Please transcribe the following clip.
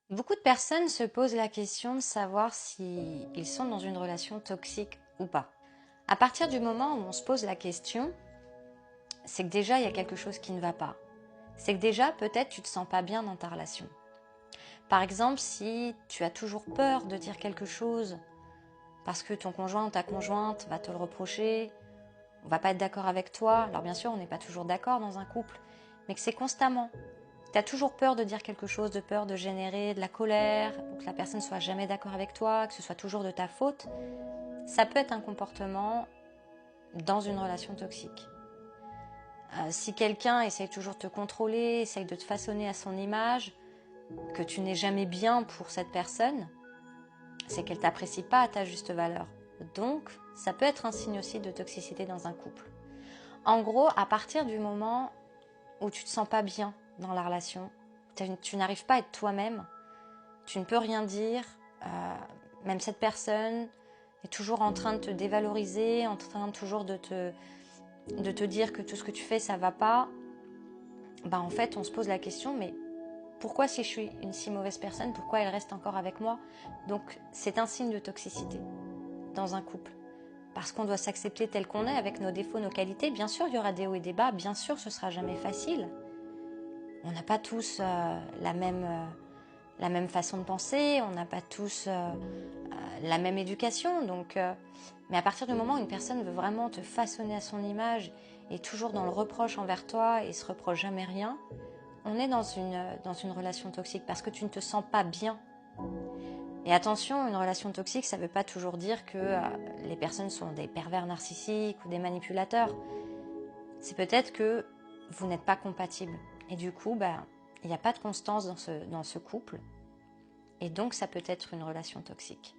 Beaucoup de personnes se posent la question de savoir si ils sont dans une relation toxique ou pas. À partir du moment où on se pose la question, c'est que déjà il y a quelque chose qui ne va pas. C'est que déjà peut-être tu te sens pas bien dans ta relation. Par exemple, si tu as toujours peur de dire quelque chose parce que ton conjoint ou ta conjointe va te le reprocher, on va pas être d'accord avec toi. Alors bien sûr, on n'est pas toujours d'accord dans un couple, mais que c'est constamment. Tu as toujours peur de dire quelque chose, de peur de générer de la colère, ou que la personne soit jamais d'accord avec toi, que ce soit toujours de ta faute. Ça peut être un comportement dans une relation toxique. Si quelqu'un essaye toujours de te contrôler, essaye de te façonner à son image, que tu n'es jamais bien pour cette personne, c'est qu'elle t'apprécie pas à ta juste valeur. Donc, ça peut être un signe aussi de toxicité dans un couple. En gros, à partir du moment où tu te sens pas bien dans la relation, tu n'arrives pas à être toi-même, tu ne peux rien dire, même cette personne est toujours en train de te dévaloriser, en train toujours de te dire que tout ce que tu fais, ça va pas. Bah en fait, on se pose la question, mais pourquoi si je suis une si mauvaise personne, pourquoi elle reste encore avec moi? Donc c'est un signe de toxicité dans un couple. Parce qu'on doit s'accepter tel qu'on est, avec nos défauts, nos qualités. Bien sûr, il y aura des hauts et des bas, bien sûr, ce sera jamais facile. On n'a pas tous la même façon de penser, on n'a pas tous la même éducation. Mais à partir du moment où une personne veut vraiment te façonner à son image et toujours dans le reproche envers toi et se reproche jamais rien, on est dans une relation toxique parce que tu ne te sens pas bien. Et attention, une relation toxique, ça ne veut pas toujours dire que les personnes sont des pervers narcissiques ou des manipulateurs. C'est peut-être que vous n'êtes pas compatibles. Et du coup, il n'y a pas de constance dans ce couple. Et donc, ça peut être une relation toxique.